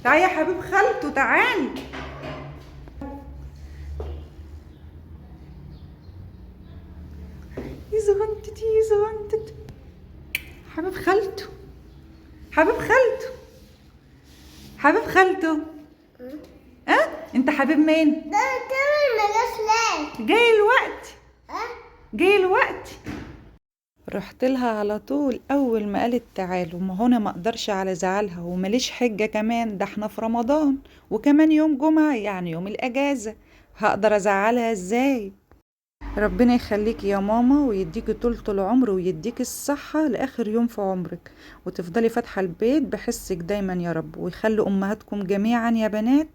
تعالى يا حبيب خالته، تعالي. يا زغنتتي يا زغنتت، حبيب خالته، حبيب خالته، حبيب خالته. اه انت حبيب مين؟ ده تعمل مجاش ليه؟ جاي الوقت، اه جاي الوقت. رحت لها على طول اول ما قالت تعالوا، ما هنا ما اقدرش على زعلها ومليش حجة كمان، ده احنا في رمضان وكمان يوم جمعة يعني يوم الاجازة، هقدر ازعلها ازاي؟ ربنا يخليك يا ماما ويديكي طولة العمر ويديكي الصحة لآخر يوم في عمرك، وتفضلي فاتحة البيت بحسك دايما يا رب، ويخلي أمهاتكم جميعا يا بنات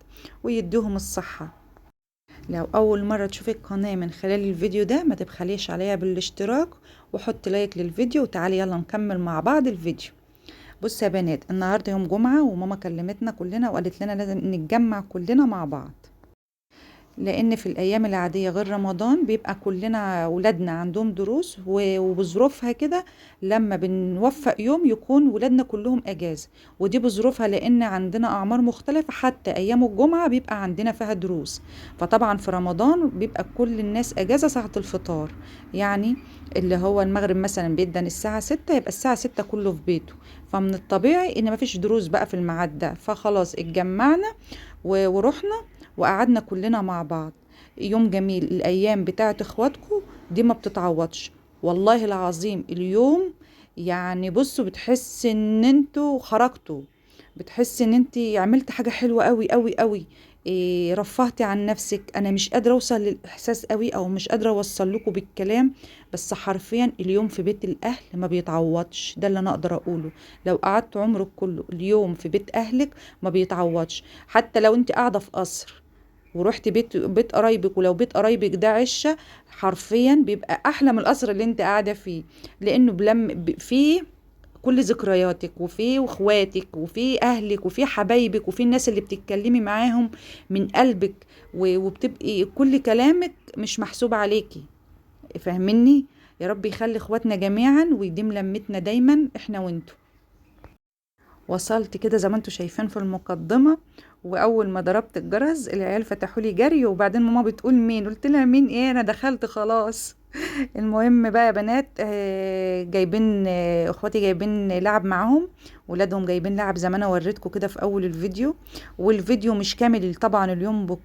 ويديهم الصحة. لو أول مرة تشوفي القناة من خلال الفيديو ده ما تبخليش عليها بالاشتراك، وحط لايك للفيديو، وتعالي يلا نكمل مع بعض الفيديو. بص يا بنات، النهاردة يوم جمعة وماما كلمتنا كلنا وقالت لنا لازم نتجمع كلنا مع بعض، لان في الايام العاديه غير رمضان بيبقى كلنا ولادنا عندهم دروس وبظروفها كده، لما بنوفق يوم يكون ولادنا كلهم اجازه، ودي بظروفها لان عندنا اعمار مختلفه، حتى ايام الجمعه بيبقى عندنا فيها دروس. فطبعا في رمضان بيبقى كل الناس اجازه ساعه الفطار، يعني اللي هو المغرب مثلا بيدن الساعه 6، يبقى الساعه 6 كله في بيته، فمن الطبيعي ان مفيش دروس بقى في الميعاد ده، فخلاص اتجمعنا ورحنا وقعدنا كلنا مع بعض. يوم جميل، الايام بتاعت اخواتكم دي ما بتتعوضش، والله العظيم اليوم يعني بصوا بتحس ان انتوا خرجتوا، بتحس ان انت عملت حاجة حلوة قوي قوي قوي. إيه، رفهتي عن نفسك. انا مش قادرة اوصل للاحساس قوي او مش قادرة اوصل لكم بالكلام، بس حرفيا اليوم في بيت الاهل ما بيتعوضش، ده اللي انا اقدر اقوله. لو قعدت عمرك كله اليوم في بيت اهلك ما بيتعوضش، حتى لو انت قاعدة في قصر ورحت بيت قرايبك، ولو بيت قرايبك ده عشة، حرفيا بيبقى احلى من القصر اللي انت قاعده فيه، لانه فيه كل ذكرياتك، وفيه اخواتك، وفيه اهلك، وفيه حبايبك، وفيه الناس اللي بتتكلمي معاهم من قلبك، وبتبقي كل كلامك مش محسوب عليكي. فاهميني؟ يا رب يخلي اخواتنا جميعا ويديم لمتنا دايما احنا وانتوا. وصلت كده زي ما انتوا شايفين في المقدمة، واول ما ضربت الجرس العيال فتحوا لي جري، وبعدين ماما بتقول مين، قلت لها مين ايه، انا دخلت خلاص. المهم بقى يا بنات، جايبين اخواتي جايبين لعب معاهم، ولادهم جايبين لعب زي ما انا وريتكم كده في اول الفيديو، والفيديو مش كامل طبعا اليوم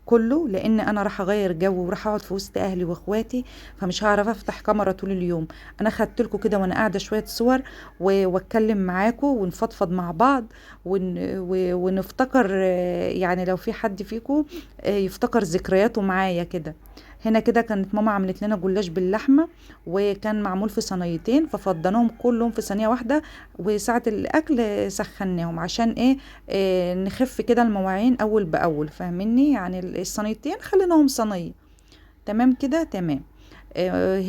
كله، لان انا راح اغير جو وراح اقعد في وسط اهلي واخواتي، فمش هعرف افتح كاميرا طول اليوم. انا خدت لكم كده وانا قاعده شويه صور واتكلم معاكم ونفضفض مع بعض، ونفتكر، يعني لو في حد فيكم يفتكر ذكرياته معايا كده. هنا كده كانت ماما عملت لنا جلاش باللحمه، وكان معمول في صينيتين، ففضناهم كلهم في صينيه واحده، وساعه الاكل سخناهم عشان ايه، نخف كده المواعين اول باول، فاهميني؟ يعني الصينيتين خليناهم صينيه. تمام كده تمام.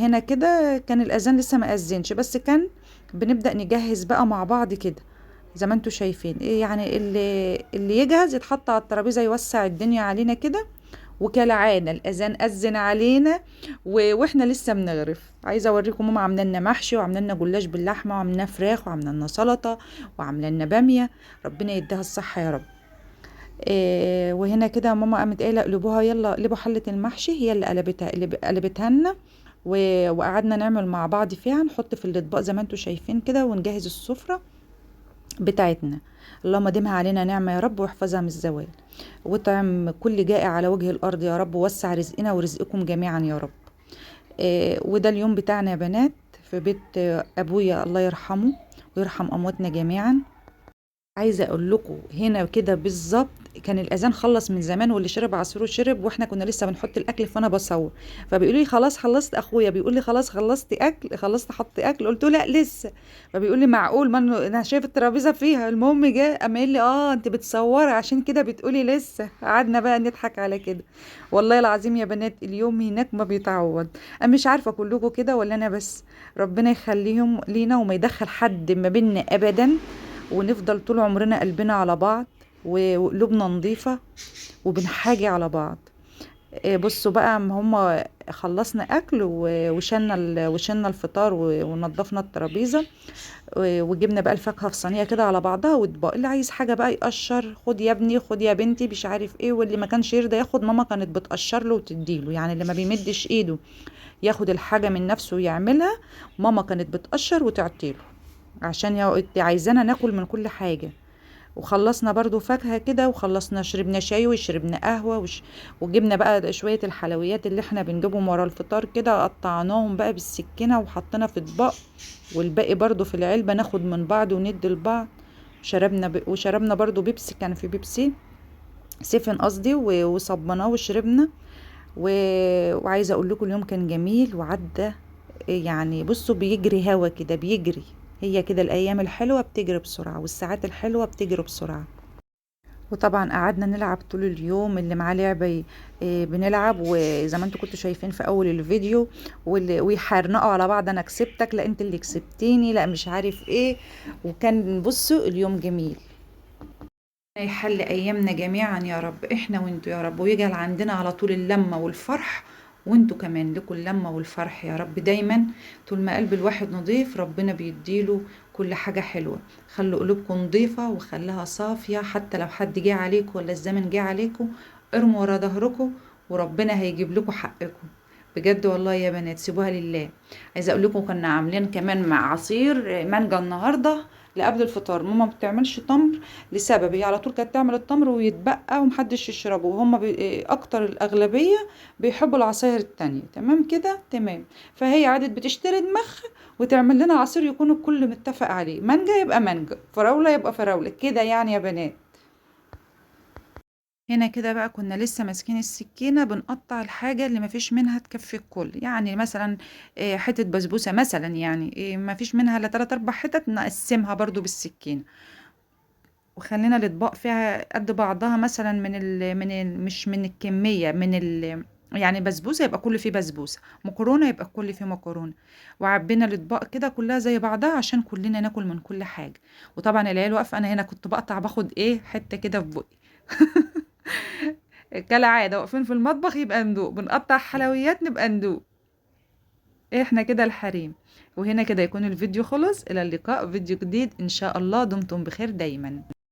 هنا كده كان الاذان لسه ما اذنش، بس كان بنبدأ نجهز بقى مع بعض كده زي ما انتوا شايفين، إيه يعني اللي يجهز يتحط على الترابيزه يوسع الدنيا علينا كده، وكالعاده الاذان اذن علينا واحنا لسه بنغرف. عايزه اوريكم ماما عامله لنا محشي، وعامله لنا جلاش باللحمه، وعامله لنا فراخ، وعامله لنا سلطه، وعامله لنا باميه، ربنا يديها الصحه يا رب. إيه، وهنا كده ماما قامت قايله اقلبوها، يلا اقلبوا حله المحشي، هي اللي قلبتها لنا، وقعدنا نعمل مع بعض فيها، نحط في الاطباق زي ما انتوا شايفين كده، ونجهز السفره بتاعتنا. اللهم ديمها علينا نعمة يا رب، واحفظها من الزوال، واطعم كل جائع على وجه الأرض يا رب، ووسع رزقنا ورزقكم جميعا يا رب. وده اليوم بتاعنا يا بنات في بيت أبويا، الله يرحمه ويرحم أمواتنا جميعا. عايزه اقول لكم هنا كده بالظبط، كان الاذان خلص من زمان، واللي شرب عصيره شرب، واحنا كنا لسه بنحط الاكل، فانا بصور، فبيقولوا لي خلاص خلصت، اخويا بيقول لي خلاص خلصت اكل، خلصت حط اكل، قلت له لا لسه، فبيقول لي معقول، ما انا شايف الترابيزه فيها. المهم جه قام قايل لي اه انت بتصوري عشان كده بتقولي لسه، قعدنا بقى نضحك على كده. والله العظيم يا بنات اليوم هناك ما بيتعوض. انا مش عارفه كلكم كده ولا انا بس، ربنا يخليهم لينا وما يدخل حد ما بيننا ابدا، ونفضل طول عمرنا قلبنا على بعض وقلوبنا نظيفة وبنحاجي على بعض. بصوا بقى، ما هم خلصنا اكل وشلنا الفطار ونضفنا الترابيزه، وجبنا بقى الفاكهه في صينيه كده على بعضها، واطباق. اللي عايز حاجه بقى يقشر، خد يا ابني، خد يا بنتي، مش عارف ايه. واللي ما كانش يرضى ياخد، ماما كانت بتقشر له وتديله. يعني اللي ما بيمدش ايده ياخد الحاجه من نفسه ويعملها، ماما كانت بتقشر وتعطيله، عشان عايزانا ناكل من كل حاجه. وخلصنا برضو فاكهة كده، وخلصنا شربنا شاي وشربنا قهوة وجبنا بقى شوية الحلويات اللي احنا بنجيبهم ورا الفطار كده، قطعناهم بقى بالسكينة وحطينا في اطباق، والباقي برضو في العلبة ناخد من بعض وندي لبعض. وشربنا برضو بيبسي، كان في بيبسي سيفن قصدي، وصبناه وشربنا. وعايزة اقول لكم اليوم كان جميل وعدى. يعني بصوا بيجري هوا كده، بيجري. هي كده الايام الحلوة بتجري بسرعة، والساعات الحلوة بتجري بسرعة. وطبعا قعدنا نلعب طول اليوم، اللي معاه لعبة بنلعب، وزي ما انتوا كنتوا شايفين في اول الفيديو، ويحرنقوا على بعض، انا كسبتك، لا انت اللي كسبتيني، لا مش عارف ايه. وكان بصوا اليوم جميل. يحل ايامنا جميعا يا رب، احنا وانتوا يا رب، ويجعل عندنا على طول اللمة والفرح. وانتوا كمان لكم اللمة والفرح يا رب دايما. طول ما قلب الواحد نضيف ربنا بيديله كل حاجة حلوة. خلوا قلوبكم نضيفة وخليها صافية، حتى لو حد جه عليكم ولا الزمن جه عليكم، ارموا ورا ظهركم وربنا هيجيب لكم حقكم. بجد والله يا بنات سيبوها لله. عايزه اقول لكم كنا عاملين كمان مع عصير مانجا النهارده لقبل الفطار. ماما ما بتعملش تمر لسبب، هي على طول كانت تعمل التمر ويتبقى ومحدش يشربه، وهم اكتر الاغلبيه بيحبوا العصاير التانية. تمام كده تمام. فهي عادت بتشتري دماغ وتعمل لنا عصير يكون الكل متفق عليه، مانجا يبقى مانجا، فراوله يبقى فراوله كده يعني يا بنات. هنا كده بقى كنا لسه ماسكين السكينة بنقطع الحاجة اللي مفيش منها تكفي الكل. يعني مثلا حتة بسبوسة مثلا، يعني مفيش منها الا 3 4 حتت، نقسمها برضو بالسكينة. وخلينا الاطباق فيها قد بعضها، مثلا مش من الكمية، يعني بسبوسة يبقى كل فيه بسبوسة، مكرونة يبقى كل فيه مكرونة. وعبينا الاطباق كده كلها زي بعضها عشان كلنا ناكل من كل حاجة. وطبعا العيال واقفة، انا هنا كنت بقطع باخد حتة كده في بقي. كالعادة واقفين في المطبخ يبقى ندوق، بنقطع حلويات نبقى ندوق. احنا كده الحريم. وهنا كده يكون الفيديو خلص. إلى اللقاء فيديو جديد إن شاء الله. دمتم بخير دايما.